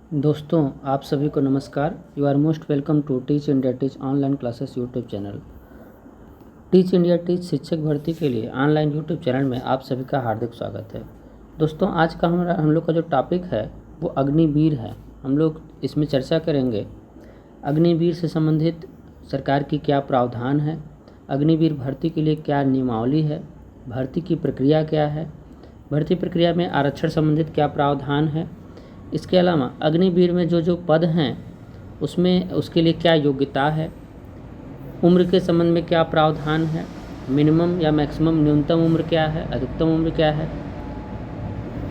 दोस्तों, आप सभी को नमस्कार। You are most welcome to teach India teach online classes YouTube channel. Teach India teach शिक्षक भर्ती के लिए ऑनलाइन यूट्यूब चैनल में आप सभी का हार्दिक स्वागत है। दोस्तों, आज का हम लोग का जो टॉपिक है वो अग्निवीर है। हम लोग इसमें चर्चा करेंगे अग्निवीर से संबंधित सरकार की क्या प्रावधान है, अग्निवीर भर्ती के लिए क्या नियमावली है, भर्ती की प्रक्रिया क्या है, भर्ती प्रक्रिया में आरक्षण संबंधित क्या प्रावधान है। इसके अलावा अग्निवीर में जो जो पद हैं उसमें उसके लिए क्या योग्यता है, उम्र के संबंध में क्या प्रावधान है, मिनिमम या मैक्सिमम न्यूनतम उम्र क्या है, अधिकतम उम्र क्या है,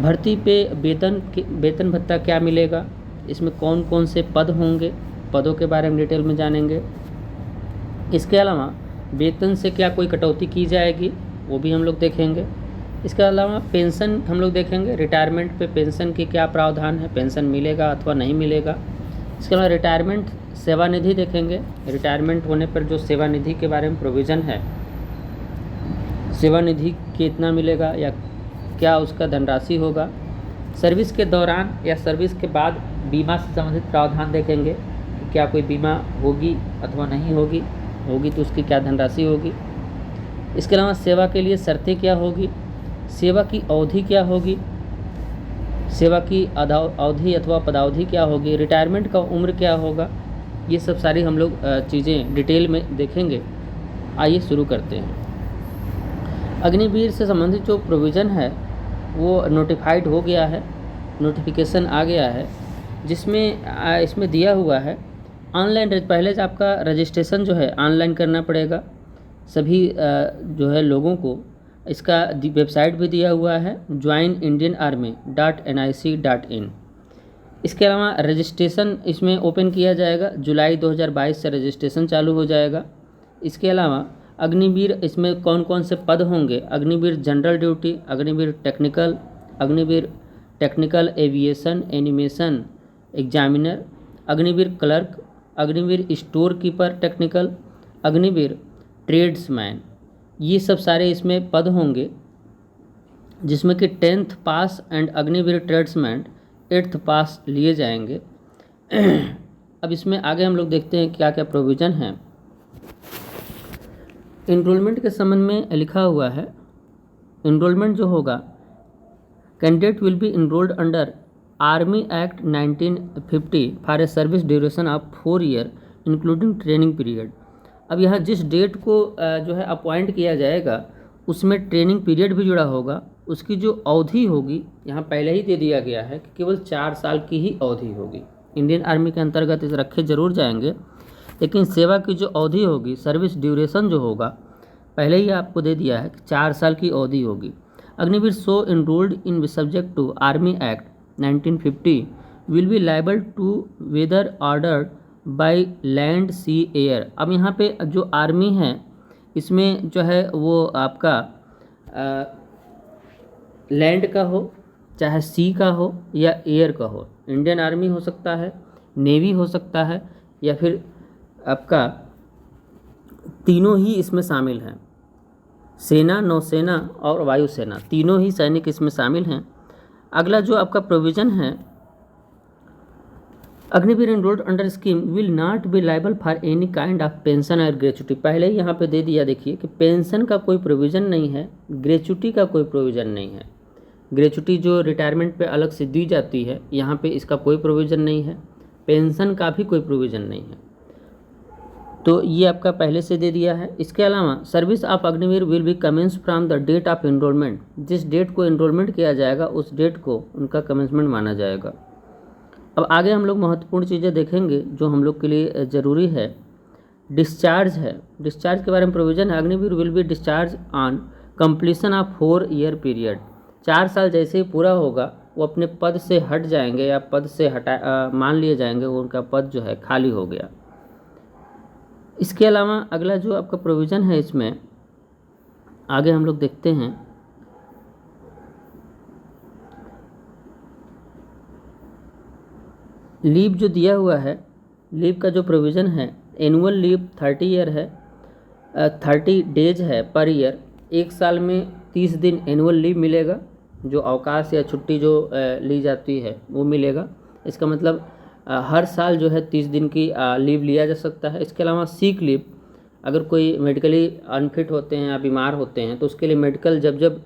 भर्ती पे वेतन भत्ता क्या मिलेगा, इसमें कौन कौन से पद होंगे, पदों के बारे में डिटेल में जानेंगे। इसके अलावा वेतन से क्या कोई कटौती की जाएगी वो भी हम लोग देखेंगे। इसके अलावा पेंशन हम लोग देखेंगे, रिटायरमेंट पे पेंशन की क्या प्रावधान है, पेंशन मिलेगा अथवा नहीं मिलेगा। इसके अलावा रिटायरमेंट सेवानिधि देखेंगे, रिटायरमेंट होने पर जो सेवानिधि के बारे में प्रोविज़न है, सेवानिधि कितना मिलेगा या क्या उसका धनराशि होगा। सर्विस के दौरान या सर्विस के बाद बीमा से संबंधित प्रावधान देखेंगे कि क्या कोई बीमा होगी अथवा नहीं होगी, होगी तो उसकी क्या धनराशि होगी। इसके अलावा सेवा के लिए शर्तें क्या होगी, सेवा की अवधि क्या होगी, सेवा की अवधि अथवा पदावधि क्या होगी, रिटायरमेंट का उम्र क्या होगा। ये सब सारी हम लोग चीज़ें डिटेल में देखेंगे। आइए शुरू करते हैं। अग्निवीर से संबंधित जो प्रोविज़न है वो नोटिफाइड हो गया है, नोटिफिकेशन आ गया है, जिसमें इसमें दिया हुआ है ऑनलाइन। पहले आपका रजिस्ट्रेशन जो है ऑनलाइन करना पड़ेगा सभी जो है लोगों को। इसका वेबसाइट भी दिया हुआ है joinindianarmy.nic.in। इसके अलावा रजिस्ट्रेशन इसमें ओपन किया जाएगा, जुलाई 2022 से रजिस्ट्रेशन चालू हो जाएगा। इसके अलावा अग्निवीर इसमें कौन कौन से पद होंगे, Agniveer general duty, Agniveer technical aviation animation examiner, Agniveer clerk, Agniveer store keeper technical, Agniveer tradesman. ये सब सारे इसमें पद होंगे, जिसमें कि 10th pass and Agniveer tradesman 8th पास लिए जाएंगे। अब इसमें आगे हम लोग देखते हैं क्या क्या प्रोविज़न है। इनरोलमेंट के संबंध में लिखा हुआ है, इनरोलमेंट जो होगा, candidate will B enrolled under army act 1950 for a service duration of 4 year including training period. अब यहाँ जिस डेट को जो है अपॉइंट किया जाएगा उसमें ट्रेनिंग पीरियड भी जुड़ा होगा। उसकी जो अवधि होगी यहाँ पहले ही दे दिया गया है कि केवल 4 साल की ही अवधि होगी। इंडियन आर्मी के अंतर्गत इसे रखे जरूर जाएंगे, लेकिन सेवा की जो अवधि होगी, सर्विस ड्यूरेशन जो होगा, पहले ही आपको दे दिया है कि 4 साल की अवधि होगी। Agniveer so enrolled in subject to army act 1950 will be liable to whether ordered by land sea air. अब यहाँ पे जो आर्मी है इसमें जो है वो आपका लैंड का हो, चाहे सी का हो या एयर का हो। इंडियन आर्मी हो सकता है, नेवी हो सकता है, या फिर आपका तीनों ही इसमें शामिल हैं। सेना, नौसेना और वायुसेना, तीनों ही सैनिक इसमें शामिल हैं। अगला जो आपका प्रोविज़न है, Agniveer enrolled under scheme will not be liable for any kind of pension और ग्रेचुटी। पहले ही यहाँ पे दे दिया, देखिए कि पेंशन का कोई प्रोविज़न नहीं है, ग्रेचुटी का कोई प्रोविज़न नहीं है। ग्रेचुटी जो रिटायरमेंट पे अलग से दी जाती है, यहाँ पे इसका कोई प्रोविज़न नहीं है। पेंशन का भी कोई प्रोविज़न नहीं है, तो ये आपका पहले से दे दिया है। इसके अलावा service of Agniveer will be commence from the date of enrolment. जिस डेट को एनरोलमेंट किया जाएगा उस डेट को उनका कमेंसमेंट माना जाएगा। अब आगे हम लोग महत्वपूर्ण चीज़ें देखेंगे जो हम लोग के लिए ज़रूरी है। डिस्चार्ज है, डिस्चार्ज के बारे में प्रोविज़न है। Agniveer will be discharge on completion of 4 year period. 4 साल जैसे ही पूरा होगा वो अपने पद से हट जाएंगे या पद से मान लिए जाएंगे वो उनका पद जो है खाली हो गया। इसके अलावा अगला जो आपका प्रोविज़न है इसमें आगे हम लोग देखते हैं, लीव जो दिया हुआ है, लीव का जो प्रोविज़न है, एनुअल लीव 30 ईयर है, 30 डेज है पर ईयर। 1 साल में 30 दिन एनुअल लीव मिलेगा, जो अवकाश या छुट्टी जो ली जाती है वो मिलेगा। इसका मतलब हर साल जो है 30 दिन की लीव लिया जा सकता है। इसके अलावा सीक लीव, अगर कोई मेडिकली अनफिट होते हैं या बीमार होते हैं तो उसके लिए मेडिकल जब जब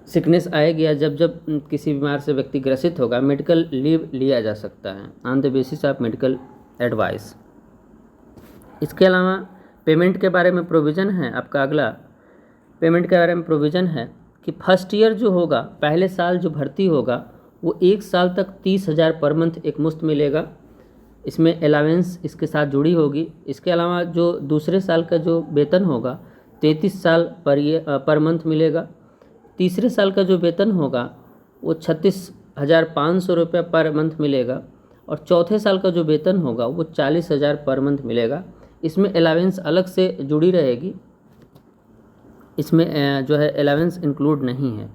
सिकनेस आएगी या जब जब किसी बीमार से व्यक्ति ग्रसित होगा, मेडिकल लीव लिया जा सकता है on the basis of medical advice. इसके अलावा पेमेंट के बारे में प्रोविज़न है। आपका अगला पेमेंट के बारे में प्रोविज़न है कि फर्स्ट ईयर जो होगा, पहले साल जो भर्ती होगा वो 1 साल तक 30,000 पर मंथ एक मुश्त मिलेगा। इसमें अलावेंस इसके साथ जुड़ी होगी। इसके अलावा जो दूसरे साल का जो वेतन होगा 33 साल पर मंथ मिलेगा। तीसरे साल का जो वेतन होगा वो 36,500 रुपये पर मंथ मिलेगा और चौथे साल का जो वेतन होगा वो 40,000 पर मंथ मिलेगा। इसमें अलावेंस अलग से जुड़ी रहेगी, इसमें जो है अलावेंस इंक्लूड नहीं है।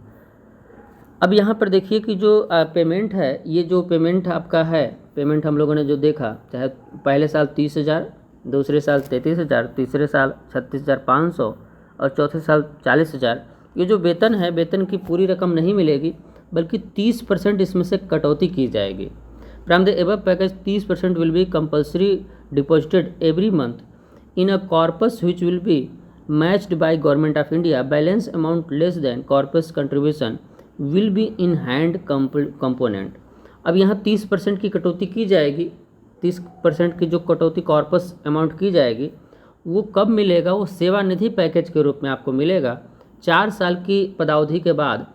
अब यहाँ पर देखिए कि जो पेमेंट है, ये जो पेमेंट आपका है, पेमेंट हम लोगों ने जो देखा, चाहे पहले साल 30,000, दूसरे साल 33,000, तीसरे साल 36,500 और चौथे साल 40,000, ये जो वेतन है, वेतन की पूरी रकम नहीं मिलेगी बल्कि 30% इसमें से कटौती की जाएगी। From the above package 30% will be compulsory deposited every month in a corpus which will be matched by government of India. Balance amount less than corpus contribution will be in hand component. अब यहाँ 30% की कटौती की जाएगी। 30% की जो कटौती corpus amount की जाएगी वो कब मिलेगा? वो सेवानिधि पैकेज के रूप में आपको मिलेगा। 4 साल की पदावधि के बाद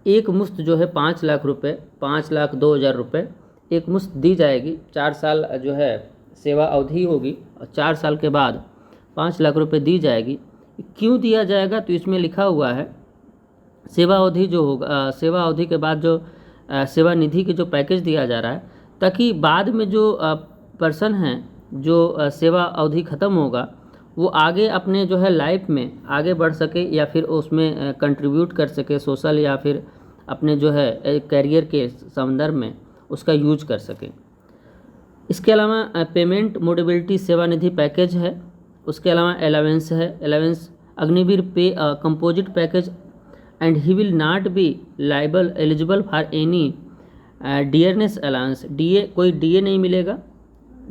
एक मुश्त जो है 5 लाख रुपये, 5,02,000 रुपये एक मुश्त दी जाएगी। 4 साल जो है सेवा अवधि होगी और 4 साल के बाद 5 लाख रुपये दी जाएगी। क्यों दिया जाएगा? तो इसमें लिखा हुआ है सेवा अवधि जो होगा, सेवा अवधि के बाद जो सेवा निधि के जो पैकेज दिया जा रहा है, ताकि बाद में जो पर्सन हैं जो सेवा अवधि ख़त्म होगा वो आगे अपने जो है लाइफ में आगे बढ़ सके या फिर उसमें कंट्रीब्यूट कर सके सोशल, या फिर अपने जो है करियर के संदर्भ में उसका यूज कर सके। इसके अलावा पेमेंट मोडेबिलिटी सेवानिधि पैकेज है। उसके अलावा अलावेंस है। अलावेंस अग्निवीर पे composite package and he will not be liable eligible for any dearness allowance. DA, कोई डीए नहीं मिलेगा,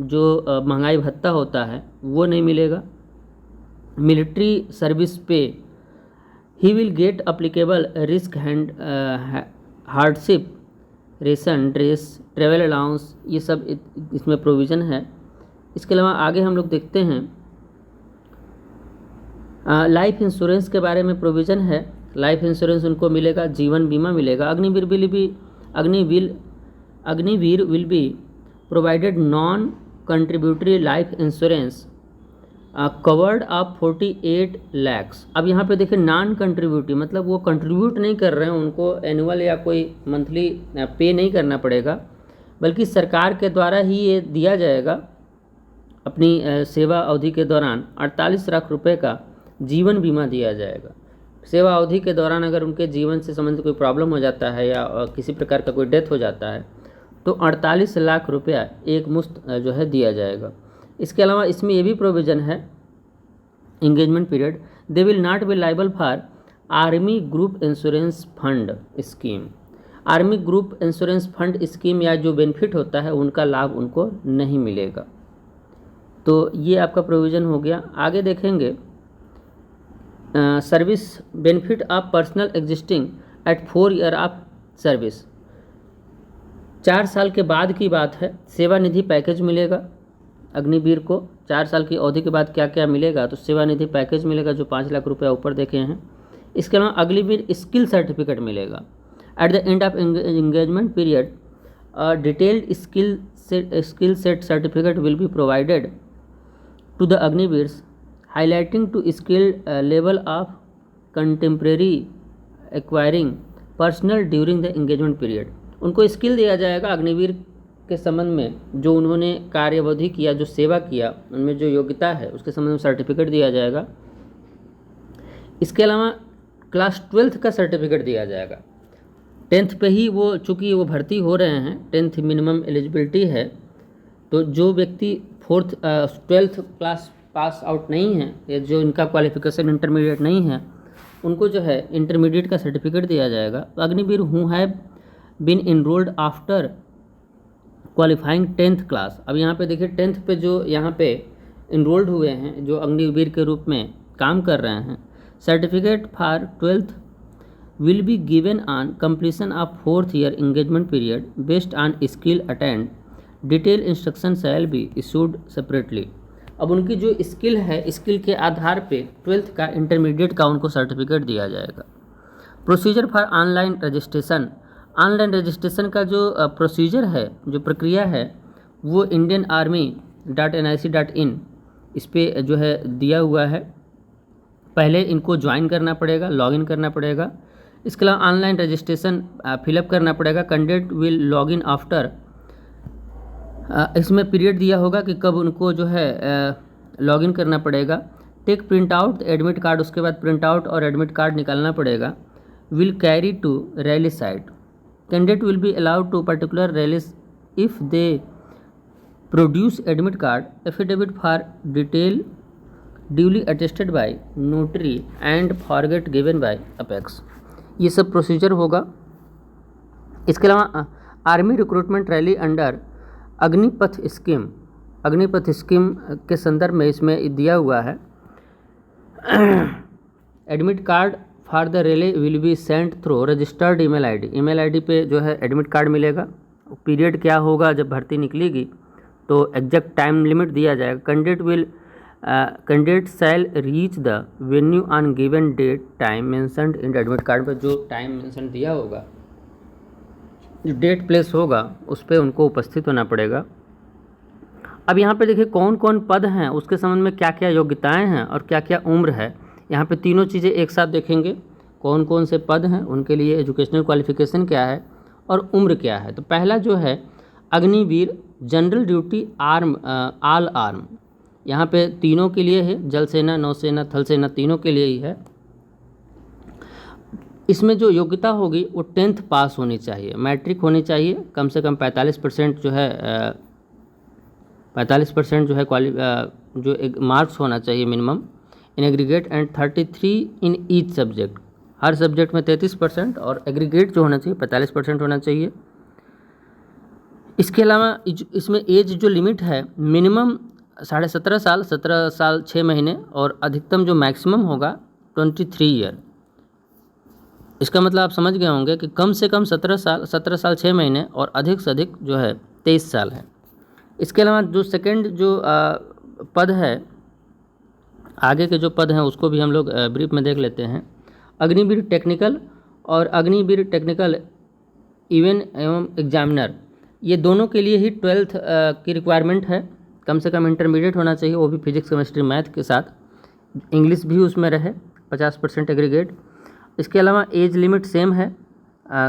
जो महंगाई भत्ता होता है वो नहीं मिलेगा। मिलिट्री सर्विस पे he will get applicable risk hand hardship ration, dress, travel allowance, ये सब इसमें प्रोविज़न है। इसके अलावा आगे हम लोग देखते हैं लाइफ इंश्योरेंस के बारे में प्रोविज़न है। लाइफ इंश्योरेंस उनको मिलेगा, जीवन बीमा मिलेगा। Agniveer will be provided non contributory life insurance covered of 48 lakhs. अब यहाँ पे देखिए नॉन कंट्रीब्यूटरी मतलब वो कंट्रीब्यूट नहीं कर रहे हैं, उनको एनुअल या कोई मंथली पे नहीं करना पड़ेगा, बल्कि सरकार के द्वारा ही ये दिया जाएगा। अपनी सेवा अवधि के दौरान 48 लाख रुपए का जीवन बीमा दिया जाएगा। सेवा अवधि के दौरान अगर उनके जीवन से संबंधित कोई प्रॉब्लम हो जाता है या किसी प्रकार का कोई डेथ हो जाता है तो 48 लाख रुपया एक मुश्त जो है दिया जाएगा। इसके अलावा इसमें ये भी प्रोविज़न है engagement period, they will not be liable for army group insurance fund scheme. Army group insurance fund scheme या जो बेनिफिट होता है उनका लाभ उनको नहीं मिलेगा। तो ये आपका प्रोविज़न हो गया। आगे देखेंगे service benefit of personnel existing at 4 year of service. 4 साल के बाद की बात है, सेवानिधि पैकेज मिलेगा अग्निवीर को। 4 साल की अवधि के बाद क्या क्या मिलेगा? तो सेवानिधि पैकेज मिलेगा जो 5 लाख रुपया ऊपर देखे हैं। इसके अलावा अग्निवीर स्किल सर्टिफिकेट मिलेगा। At the end of engagement period detailed skill set certificate will be provided to the Agniveers highlighting to skilled level of contemporary acquiring personal during the engagement period. उनको स्किल दिया जाएगा अग्निवीर के संबंध में, जो उन्होंने कार्यावधि किया, जो सेवा किया, उनमें जो योग्यता है उसके संबंध में सर्टिफिकेट दिया जाएगा। इसके अलावा क्लास 12th का सर्टिफिकेट दिया जाएगा। 10th पे ही वो चूँकि वो भर्ती हो रहे हैं, 10th मिनिमम एलिजिबिलिटी है, तो जो व्यक्ति 12th क्लास पास आउट नहीं है या जो इनका क्वालिफिकेशन इंटरमीडिएट नहीं है उनको जो है इंटरमीडिएट का सर्टिफिकेट दिया जाएगा। Agniveer who have been enrolled after qualifying 10th class. अब यहाँ पे देखिए 10th पे जो यहाँ पे इनरोल्ड हुए हैं, जो अग्निवीर के रूप में काम कर रहे हैं, certificate for 12th will be given on completion of 4th year engagement period based on skill attained. Detailed instruction shall be issued separately. अब उनकी जो स्किल है, स्किल के आधार पे 12th का इंटरमीडिएट का उनको सर्टिफिकेट दिया जाएगा। Procedure for online registration, online registration का जो प्रोसीजर है, जो प्रक्रिया है, वो indianarmy.nic.in इस पर जो है दिया हुआ है। पहले इनको ज्वाइन करना पड़ेगा, लॉगिन करना पड़ेगा। इसके अलावा ऑनलाइन रजिस्ट्रेशन फिलअप करना पड़ेगा। कैंडिडेट विल लॉगिन आफ्टर, इसमें पीरियड दिया होगा कि कब उनको जो है लॉगिन करना पड़ेगा। Take print out admit card, उसके बाद प्रिंट आउट और एडमिट कार्ड निकालना पड़ेगा। Will carry to rally site, candidate will be allowed to particular rallies if they produce admit card affidavit for detail duly attested by notary and forget given by apex. ये सब procedure होगा। इसके अलावा army recruitment rally under Agnipath scheme, Agnipath scheme के संदर्भ में इसमें दिया हुआ है। Admit card for the rally will be sent through registered email ID, email ID पे जो है एडमिट कार्ड मिलेगा। पीरियड क्या होगा जब भर्ती निकलेगी, तो एग्जैक्ट टाइम लिमिट दिया जाएगा। Candidate shall reach the venue on given date time mentioned in admit card पर जो टाइम मेंशन दिया होगा, जो डेट प्लेस होगा, उस पर उनको उपस्थित होना पड़ेगा। अब यहाँ पे देखिए कौन कौन पद हैं, उसके संबंध में क्या क्या योग्यताएं हैं और क्या क्या उम्र है। यहाँ पे तीनों चीज़ें एक साथ देखेंगे, कौन कौन से पद हैं, उनके लिए एजुकेशनल क्वालिफिकेशन क्या है और उम्र क्या है। तो पहला जो है Agniveer general duty arm, all arm, यहाँ पे तीनों के लिए है, जल सेना, नौसेना, थल सेना, तीनों के लिए ही है। इसमें जो योग्यता होगी वो 10th पास होनी चाहिए, मैट्रिक होनी चाहिए, कम से कम 45% जो है 45% जो है जो एक मार्क्स होना चाहिए minimum in aggregate and 33 in each subject, her subject में 33% और एग्रीगेट जो होना चाहिए 45% होना चाहिए। इसके अलावा इसमें एज जो लिमिट है मिनिमम 17.5 साल, 17 साल 6 महीने और अधिकतम जो मैक्सिमम होगा 23 ईयर। इसका मतलब आप समझ गए होंगे कि कम से कम 17 साल 6 महीने और अधिक से अधिक जो है 23 साल है। इसके अलावा जो सेकंड जो पद है, आगे के जो पद हैं उसको भी हम लोग ब्रीफ में देख लेते हैं। अग्निवीर टेक्निकल और अग्निवीर टेक्निकल इवन एवं एग्जामिनर, ये दोनों के लिए ही 12th की रिक्वायरमेंट है। कम से कम इंटरमीडिएट होना चाहिए, वो भी फिजिक्स केमिस्ट्री मैथ के साथ, इंग्लिश भी उसमें रहे, 50% एग्रीगेट। इसके अलावा एज लिमिट सेम है,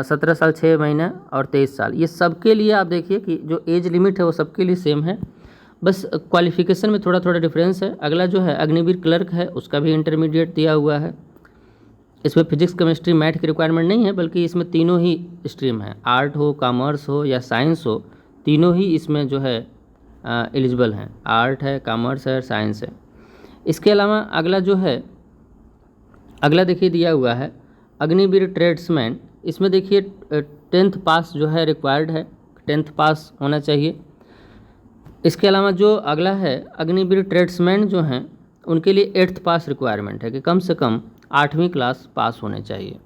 17 साल 6 महीने और 23 साल। ये सबके लिए आप देखिए कि जो एज लिमिट है वो सबके लिए सेम है, बस क्वालिफिकेशन में थोड़ा थोड़ा डिफरेंस है। अगला जो है अग्निवीर क्लर्क है, उसका भी इंटरमीडिएट दिया हुआ है। इसमें फिजिक्स केमिस्ट्री मैथ की रिक्वायरमेंट नहीं है, बल्कि इसमें तीनों ही स्ट्रीम है, आर्ट हो, कॉमर्स हो या साइंस हो, तीनों ही इसमें जो है एलिजिबल हैं। आर्ट है, कॉमर्स है, साइंस है। इसके अलावा अगला जो है, अगला देखिए दिया हुआ है अग्निवीर ट्रेड्समैन। इसमें देखिए 10th पास जो है रिक्वायर्ड है, 10th पास होना चाहिए। इसके अलावा जो अगला है अग्निवीर ट्रेड्समैन जो हैं उनके लिए 8th पास रिक्वायरमेंट है कि कम से कम 8वीं क्लास पास होने चाहिए।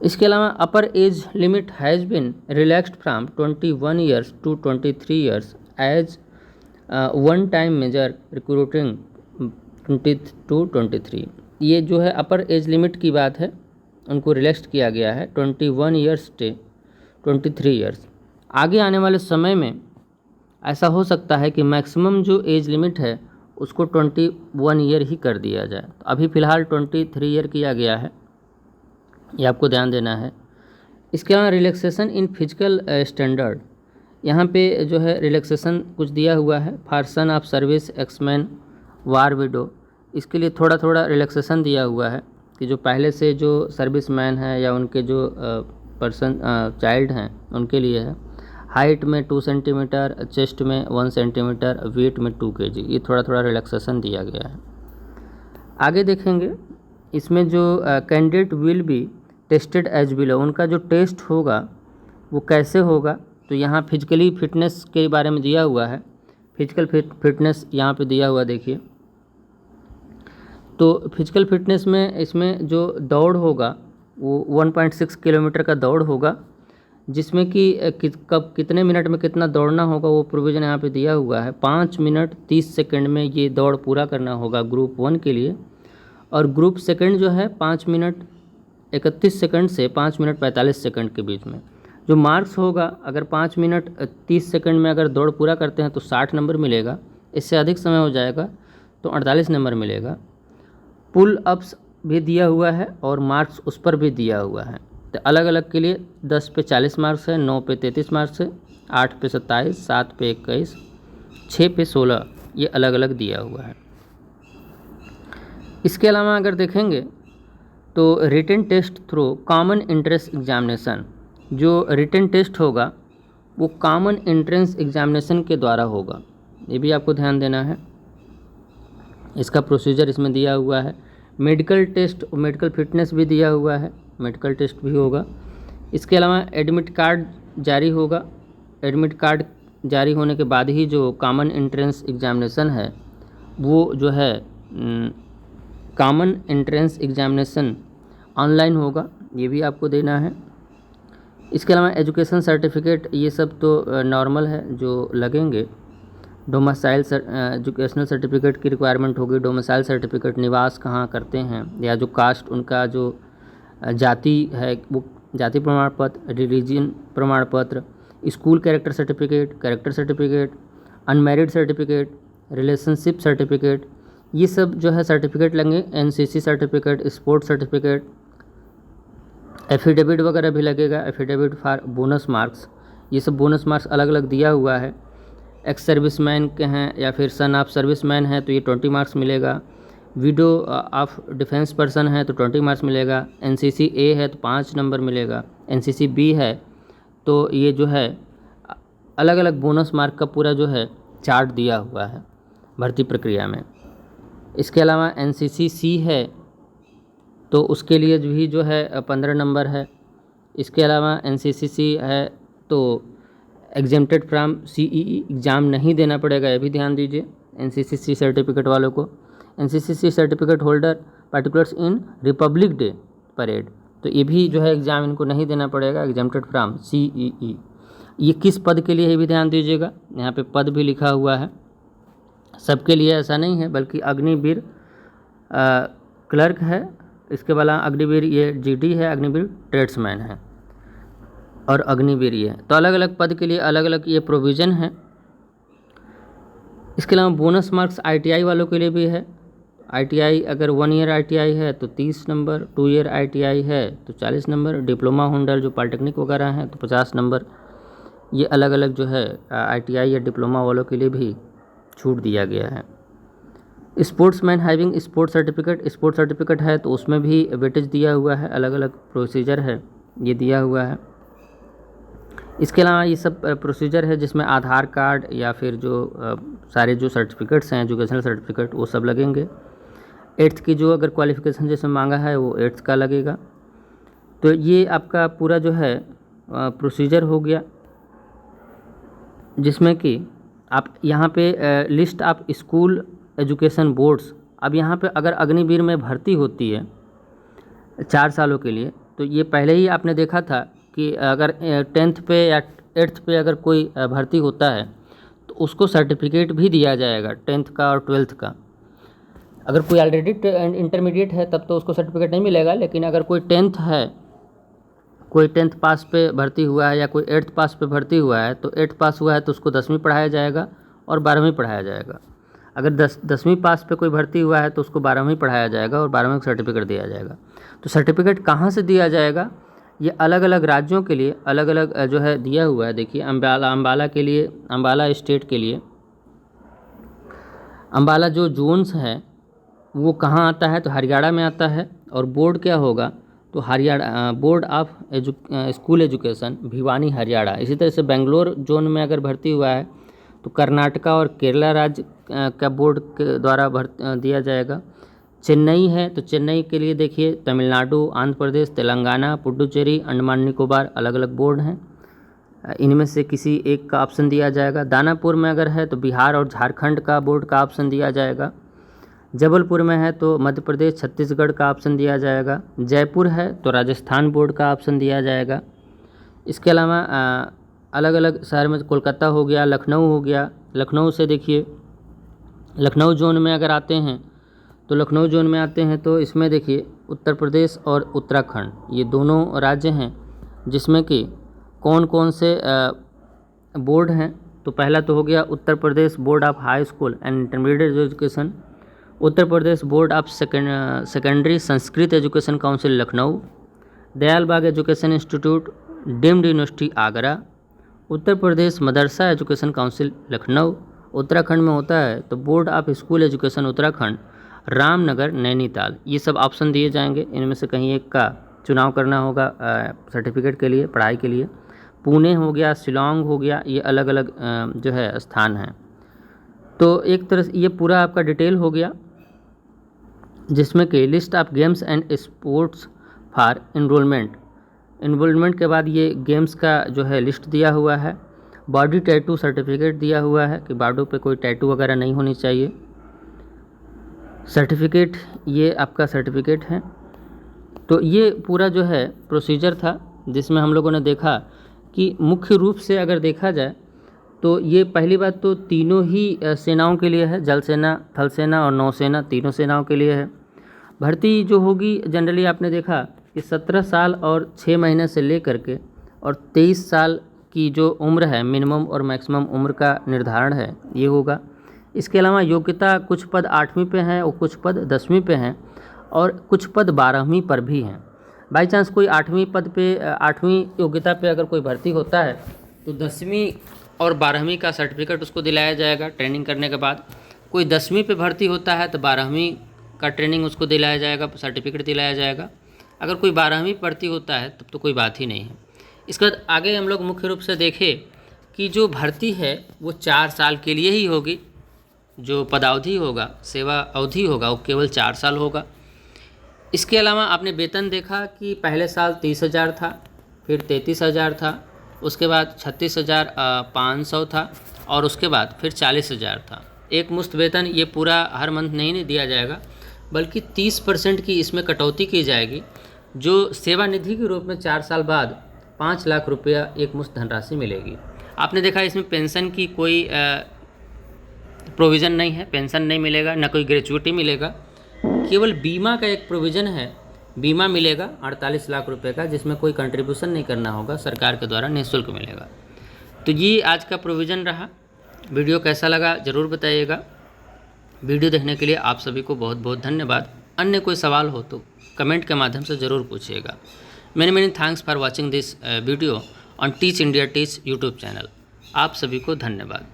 इसके अलावा upper age limit has been relaxed from 21 years to 23 years as one time measure recruiting 20 to 23। ये जो है अपर एज लिमिट की बात है, उनको रिलैक्स किया गया है 21 ईयर्स से 23 ईयर्स। आगे आने वाले समय में ऐसा हो सकता है कि मैक्सिमम जो एज लिमिट है उसको 21 ईयर ही कर दिया जाए। तो अभी फ़िलहाल 23 ईयर किया गया है, ये आपको ध्यान देना है। इसके अलावा रिलैक्सेशन इन फिजिकल स्टैंडर्ड, यहाँ पे जो है रिलैक्सेशन कुछ दिया हुआ है। For of service exman war widow, इसके लिए थोड़ा थोड़ा रिलैक्सेशन दिया हुआ है कि जो पहले से जो सर्विस मैन है या उनके जो पर्सन चाइल्ड हैं उनके लिए है। हाइट में 2 सेंटीमीटर, चेस्ट में 1 सेंटीमीटर, वेट में 2 kg, ये थोड़ा थोड़ा रिलैक्सेशन दिया गया है। आगे देखेंगे इसमें जो candidate will be tested as below, उनका जो टेस्ट होगा वो कैसे होगा, तो यहाँ फिजिकली फिटनेस के बारे में दिया हुआ है, फिजिकल फिटनेस यहाँ पे दिया हुआ देखिए। तो फिजिकल फिटनेस में इसमें जो दौड़ होगा वो 1.6 किलोमीटर का दौड़ होगा, जिसमें कि कब कितने मिनट में कितना दौड़ना होगा वो प्रोविज़न यहाँ पे दिया हुआ है। 5 मिनट 30 सेकंड में ये दौड़ पूरा करना होगा ग्रुप 1 के लिए, और ग्रुप सेकंड जो है 5 मिनट 31 सेकंड से 5 मिनट 45 सेकंड के बीच में। जो मार्क्स होगा, अगर 5 मिनट 30 सेकंड में अगर दौड़ पूरा करते हैं तो 60 नंबर मिलेगा, इससे अधिक समय हो जाएगा तो 48 नंबर मिलेगा। पुल अप्स भी दिया हुआ है और मार्क्स उस पर भी दिया हुआ है। तो अलग अलग के लिए 10 पे 40 मार्क्स है, 9 पे 33 मार्क्स है, 8 पे 27, 7 पे 21, 6 पे 16, ये अलग अलग दिया हुआ है। इसके अलावा अगर देखेंगे तो written test through common entrance examination, जो रिटन टेस्ट होगा वो कॉमन एंट्रेंस एग्जामिनेशन के द्वारा होगा, ये भी आपको ध्यान देना है। इसका प्रोसीजर इसमें दिया हुआ है। मेडिकल टेस्ट और मेडिकल फिटनेस भी दिया हुआ है, मेडिकल टेस्ट भी होगा। इसके अलावा एडमिट कार्ड जारी होगा, एडमिट कार्ड जारी होने के बाद ही जो कॉमन एंट्रेंस एग्जामिनेशन है वो जो है कॉमन एंट्रेंस एग्जामिनेशन ऑनलाइन होगा, ये भी आपको देना है। इसके अलावा एजुकेशन सर्टिफिकेट ये सब तो नॉर्मल है जो लगेंगे। डोमिसाइल एजुकेशनल सर्टिफिकेट की रिक्वायरमेंट होगी, डोमिसाइल सर्टिफिकेट, निवास कहाँ करते हैं, या जो कास्ट उनका जो जाति है वो जाति प्रमाण पत्र, रिलीजन प्रमाण पत्र, school character certificate, unmarried certificate, relationship certificate, ये सब जो है सर्टिफिकेट लगेंगे। NCC certificate, sports certificate, affidavit वगैरह भी लगेगा, एफिडेविट फॉर बोनस मार्क्स, ये सब बोनस मार्क्स अलग अलग दिया हुआ है। एक्स सर्विसमैन के हैं या फिर सन ऑफ सर्विसमैन है तो ये 20 मार्क्स मिलेगा। विडो ऑफ डिफेंस पर्सन है तो 20 मार्क्स मिलेगा। एनसीसी ए है तो 5 नंबर मिलेगा। एनसीसी बी है तो ये जो है अलग अलग बोनस मार्क का पूरा जो है चार्ट दिया हुआ है भर्ती प्रक्रिया में। इसके अलावा एनसीसी सी है तो उसके लिए भी जो है 15 नंबर है। इसके अलावा एनसीसी सी है तो एग्जेम्प्टेड फ्रॉम सीईई एग्ज़ाम नहीं देना पड़ेगा, ये भी ध्यान दीजिए एनसीसी सी सर्टिफिकेट वालों को। NCC C certificate holder particulars in Republic Day parade, तो ये भी जो है एग्ज़ाम इनको नहीं देना पड़ेगा, एग्जेम्प्टेड फ्रॉम सीईई। ये किस पद के लिए है ये भी ध्यान दीजिएगा, यहाँ पे पद भी लिखा हुआ है। सबके लिए ऐसा नहीं है, बल्कि अग्निवीर क्लर्क है, इसके वाला अग्निवीर ये जीडी है, अग्निवीर ट्रेड्समैन है और अग्निवीर ये है। तो अलग अलग पद के लिए अलग अलग ये प्रोविज़न है। इसके अलावा बोनस मार्क्स आईटीआई वालों के लिए भी है। आईटीआई अगर 1 ईयर आईटीआई है तो 30 नंबर, 2 ईयर आईटीआई है तो 40 नंबर, डिप्लोमा होल्डर जो पॉलिटेक्निक वगैरह हैं तो 50 नंबर। ये अलग अलग जो है आईटीआई या डिप्लोमा वालों के लिए भी छूट दिया गया है। स्पोर्ट्समैन हैविंग स्पोर्ट्स सर्टिफिकेट है तो उसमें भी वेटेज दिया हुआ है, अलग अलग प्रोसीजर है ये दिया हुआ है। इसके अलावा ये सब प्रोसीजर है जिसमें आधार कार्ड या फिर जो सारे जो सर्टिफिकेट्स हैं एजुकेशनल सर्टिफिकेट वो सब लगेंगे। 8th की जो अगर क्वालिफ़िकेशन जिसमें मांगा है वो 8th का लगेगा। तो ये आपका पूरा जो है प्रोसीजर हो गया, जिसमें कि आप यहाँ पे list of school education boards. अब यहाँ पे अगर अग्निवीर में भर्ती होती है 4 सालों के लिए, तो ये पहले ही आपने देखा था कि अगर 10th पे या 8th पे अगर कोई भर्ती होता है तो उसको सर्टिफिकेट भी दिया जाएगा 10th का और 12th का। अगर कोई ऑलरेडी इंटरमीडिएट है तब तो उसको सर्टिफिकेट नहीं मिलेगा, लेकिन अगर कोई 10th है, कोई 10th पास पे भर्ती हुआ है या कोई 8th पास पे भर्ती हुआ है तो 8th पास हुआ है तो उसको 10वीं पढ़ाया जाएगा और 12वीं पढ़ाया जाएगा। अगर 10वीं पास पे कोई भर्ती हुआ है तो उसको 12वीं पढ़ाया जाएगा और 12वीं का सर्टिफिकेट दिया जाएगा। तो सर्टिफिकेट कहाँ से दिया जाएगा, ये अलग अलग राज्यों के लिए अलग अलग जो है दिया हुआ है। देखिए अम्बाला के लिए, अम्बाला स्टेट के लिए अम्बाला जो जोन्स है वो कहाँ आता है तो हरियाणा में आता है। और बोर्ड क्या होगा तो Haryana board of school education Bhiwani Haryana. इसी तरह से बेंगलोर जोन में अगर भर्ती हुआ है तो कर्नाटका और केरला राज्य का बोर्ड के द्वारा दिया जाएगा। चेन्नई है तो चेन्नई के लिए देखिए तमिलनाडु, आंध्र प्रदेश, तेलंगाना, पुडुचेरी, अंडमान निकोबार अलग अलग बोर्ड हैं। इनमें से किसी एक का ऑप्शन दिया जाएगा। दानापुर में अगर है तो बिहार और झारखंड का बोर्ड का ऑप्शन दिया जाएगा। जबलपुर में है तो मध्य प्रदेश छत्तीसगढ़ का ऑप्शन दिया जाएगा। जयपुर है तो राजस्थान बोर्ड का ऑप्शन दिया जाएगा। इसके अलावा अलग अलग शहर में कोलकाता हो गया, लखनऊ हो गया। लखनऊ से देखिए, लखनऊ जोन में अगर आते हैं तो लखनऊ जोन में आते हैं तो इसमें देखिए उत्तर प्रदेश और उत्तराखंड ये दोनों राज्य हैं जिसमें कि कौन कौन से बोर्ड हैं। तो पहला तो हो गया Uttar Pradesh board of high school and intermediate education, Uttar Pradesh board of secondary Sanskrit education council Lucknow, Dayal Bagh education institute, deemed university Agra, Uttar Pradesh madrasa education council Lucknow. Uttarakhand में होता है तो board of school education Uttarakhand, Ramnagar, Nainital. ये सब ऑप्शन दिए जाएंगे, इनमें से कहीं एक का चुनाव करना होगा सर्टिफिकेट के लिए, पढ़ाई के लिए। पुणे हो गया, शिलोंग हो गया, ये अलग अलग जो है स्थान हैं। तो एक तरह से ये पूरा आपका डिटेल हो गया जिसमें कि list of games and sports for enrolment के बाद ये गेम्स का जो है लिस्ट दिया हुआ है। बॉडी टैटू सर्टिफिकेट दिया हुआ है कि बॉडी पे कोई टैटू वगैरह नहीं होनी चाहिए। सर्टिफिकेट, ये आपका सर्टिफिकेट है। तो ये पूरा जो है प्रोसीजर था जिसमें हम लोगों ने देखा कि मुख्य रूप से अगर देखा जाए तो ये पहली बात तो तीनों ही सेनाओं के लिए है, जल सेना, थल सेना और नौसेना, तीनों सेनाओं के लिए है। भर्ती जो होगी जनरली आपने देखा कि 17 साल और 6 महीने से लेकर के और 23 साल की जो उम्र है, मिनिमम और मैक्सिमम उम्र का निर्धारण है, ये होगा। इसके अलावा योग्यता कुछ पद 8वीं पे हैं और कुछ पद 10वीं पे हैं और कुछ पद 12वीं पर भी हैं। बाई चांस कोई 8वीं पद पे, 8वीं योग्यता पे अगर कोई भर्ती होता है तो 10वीं और 12वीं का सर्टिफिकेट उसको दिलाया जाएगा ट्रेनिंग करने के बाद। कोई 10वीं पे भर्ती होता है तो 12वीं का ट्रेनिंग उसको दिलाया जाएगा, सर्टिफिकेट दिलाया जाएगा। अगर कोई 12वीं भर्ती होता है तब तो कोई बात ही नहीं है। इसके बाद आगे हम लोग मुख्य रूप से देखें कि जो भर्ती है वो 4 साल के लिए ही होगी। जो पदावधि होगा, सेवा अवधि होगा, वो केवल 4 साल होगा। इसके अलावा आपने वेतन देखा कि पहले साल 30,000 था, फिर 33,000 था, उसके बाद 36,500 था और उसके बाद फिर 40,000 था। एक मुश्त वेतन ये पूरा हर मंथ नहीं दिया जाएगा, बल्कि 30% की इसमें कटौती की जाएगी, जो सेवानिधि के रूप में 4 साल बाद 5 लाख रुपया एक मुश्त धनराशि मिलेगी। आपने देखा इसमें पेंशन की कोई प्रोविज़न नहीं है, पेंशन नहीं मिलेगा, ना कोई ग्रेचुइटी मिलेगा। केवल बीमा का एक प्रोविज़न है, बीमा मिलेगा 48 लाख रुपए का, जिसमें कोई कंट्रीब्यूशन नहीं करना होगा, सरकार के द्वारा निःशुल्क मिलेगा। तो ये आज का प्रोविज़न रहा। वीडियो कैसा लगा ज़रूर बताइएगा। वीडियो देखने के लिए आप सभी को बहुत बहुत धन्यवाद। अन्य कोई सवाल हो तो कमेंट के माध्यम से ज़रूर पूछिएगा। Many thanks for watching this video on teach India teach YouTube channel. आप सभी को धन्यवाद।